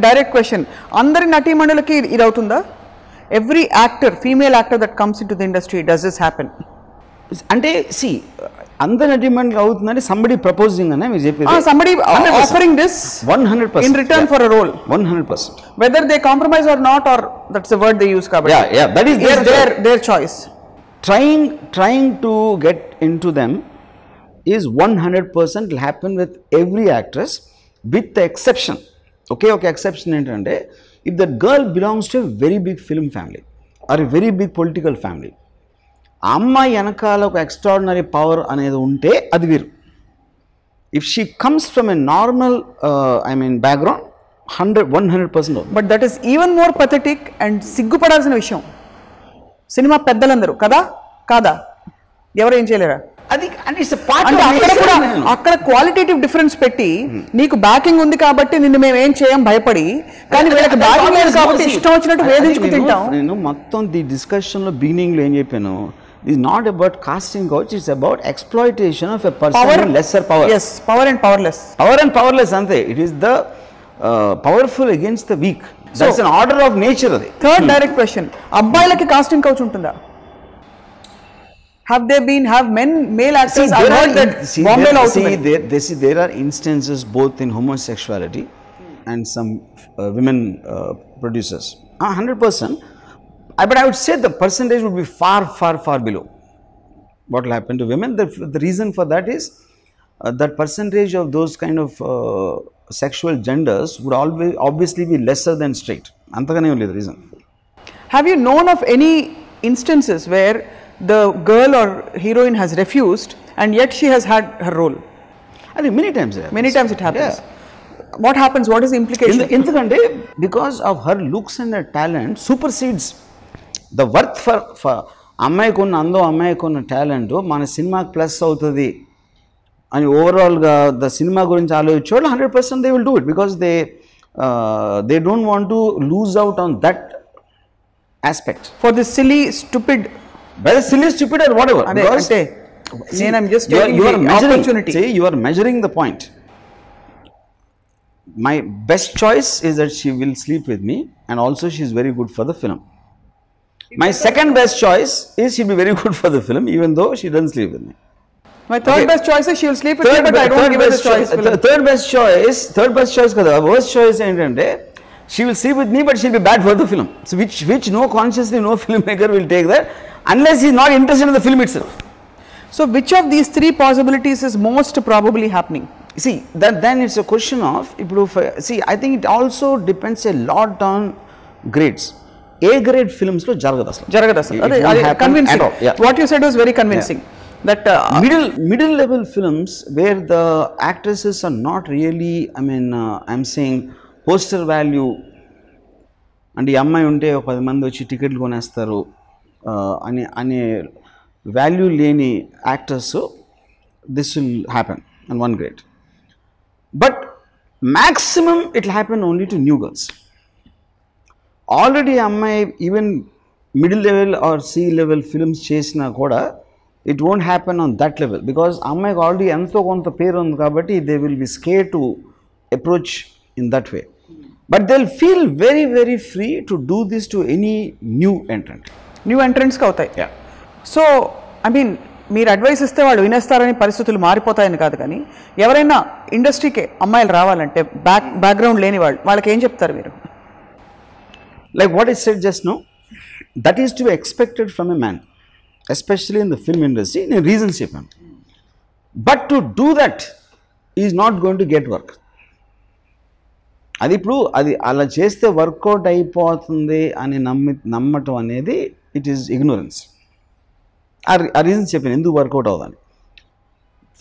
direct question. Andari nati mandalaki ఇది అవుతుందా? Every actor, female actor that comes into the industry, does this happen? అంటే see, అందరి నటిమండలి అవుతుందంటే somebody proposing అనే మీరు చెప్పేది. Somebody offering this 100% in return for a role. 100%. Whether they compromise or not, or that's the word they use kabatti. Yeah, that is their choice. Trying to get into them is 100% will happen with every actress, with the exception. Okay, exception ఏంటంటే if that girl belongs to a very big film family or a very big political family, అమ్మాయి వెనకాల ఒక extraordinary power అనేది ఉంటే అది వేరు. If she comes from a normal background 100% but that is even more pathetic and సిగ్గుపడాల్సిన విషయం. Cinema పెద్దలందరూ కాదా ఎవరు ఏం చేయలేరా? అది అంటే అక్కడ క్వాలిటేటివ్ డిఫరెన్స్ పెట్టి నీకు బ్యాకింగ్ ఉంది కాబట్టి నిన్ను మేము ఏం చేయం భయపడి, కానీ వీళ్ళకి బ్యాకింగ్ లేదు కాబట్టి ఇష్టం వచ్చినట్టు వేధించుకు తింటాం. నేను మొత్తం ది డిస్కషన్ లో బిగినింగ్ లో ఏం చెప్పాను, is not about casting couch, it's about exploitation of a person with lesser power. Yes, power and powerless ante. It is the powerful against the weak. That's an order of nature. Third direct question, abbayalaki casting couch untunda? Have male actors heard that Bombay lo avutundi? There are instances both in homosexuality and some women producers. 100%. But I would say the percentage would be far below what will happen to women. The reason for that is that percentage of those kind of sexual genders would always obviously be lesser than straight. Antakane only the reason. Have you known of any instances where the girl or heroine has refused and yet she has had her role? I think many times it happens. Yeah. What happens? What is the implication? Endukante because of her looks and her talent supersedes the worth for అమ్మాయికి ఉన్న అందం, అమ్మాయికి ఉన్న talent మన సినిమాకి plus అవుతుంది అని ఓవరాల్గా ద సినిమా గురించి ఆలోచించే 100% they will do it because they don't want to lose out on that aspect for this silly stupid or whatever. అంటే I'm just taking the opportunity. See, you are measuring the point. My best choice is that she will sleep with me and also she is very good for the film. My second best choice is she'll be very good for the film even though she doesn't sleep with me. My third best choice is she'll sleep with me but I don't give her the choice. Third best choice kada. Worst choice ఏంటంటే she will sleep with me but she'll be bad for the film. So which no consciously no filmmaker will take that unless he is not interested in the film itself. So which of these three possibilities is most probably happening? See, then it's a question of, I think it also depends a lot on grades. A grade films lo jaragadu asalu. Convincing. What you said was very convincing. Yeah. That middle level films where the actresses are not really, I'm saying poster value and ఈ అమ్మాయి ఉంటే ఒక 10 మంది వచ్చి టికెట్లు కొనేస్తారు అనే value లేని actors, this will happen on one grade. But maximum it will happen only to new girls. Already అమ్మాయి even middle level or C level films చేసినా కూడా it won't happen on that level because అమ్మాయికి already ఎంతో కొంత పేరు ఉంది కాబట్టి they will be scared to approach in that way. But they'll feel very very free to do this to any new entrant. New entrants కి అవుతాయి. Yeah. So మీరు advice ఇస్తే వాళ్ళు వినేస్తారని పరిస్థితులు మారిపోతాయని కాదు, కానీ ఎవరైనా ఇండస్ట్రీకి అమ్మాయిలు రావాలంటే బ్యాక్గ్రౌండ్ లేని వాళ్ళకి ఏం చెప్తారు మీరు? Like what I said just now, that is to be expected from a man, especially in the film industry. నేను రీజన్స్ చెప్పాను. But to do that is not going to get work. అది అలా చేస్తే వర్కౌట్ అయిపోతుంది అని నమ్మటం అనేది it is ignorance. ఆ రీజన్స్ చెప్పాను ఎందుకు వర్కౌట్ అవుదని.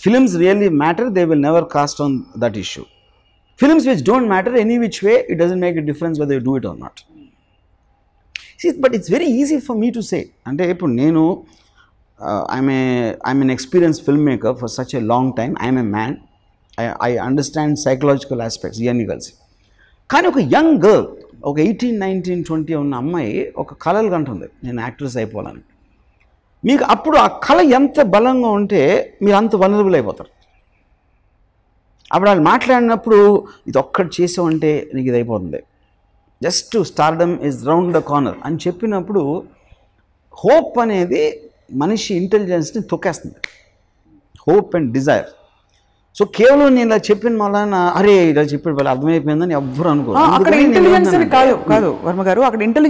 Films really matter, they will never cast on that issue. Films which don't matter any which way, it doesn't make a difference whether you do it or not. But it's very easy for me to say. అంటే ఇప్పుడు నేను I'm an experience film maker for such a long time. I'm a man, I understand psychological aspects ఇవన్నీ కలిసి. కానీ ఒక young girl, ఒక 18, 19, 20 ఉన్న అమ్మాయి ఒక కలలు కంటుంది నేను యాక్ట్రెస్ అయిపోవాలని. మీకు అప్పుడు ఆ కళ ఎంత బలంగా ఉంటే మీరు అంత వనరబుల్ అయిపోతారు. అప్పుడు వాళ్ళు మాట్లాడినప్పుడు ఇది ఒక్కటి చేసామంటే నీకు ఇది అయిపోతుంది, just stardom is round the corner అని చెప్పినప్పుడు హోప్ అనేది మనిషి ఇంటెలిజెన్స్ని తొక్కేస్తుంది, హోప్ అండ్ డిజైర్. సో కేవలం నేను ఇలా చెప్పిన వలన అరే ఇలా చెప్పాడు వాళ్ళు అర్థమైపోయిందని ఎవ్వరు అనుకోరు. అక్కడ ఇంటెలిజెన్స్ కాదు వర్మ గారు, అక్కడ ఇంటెలిజెన్స్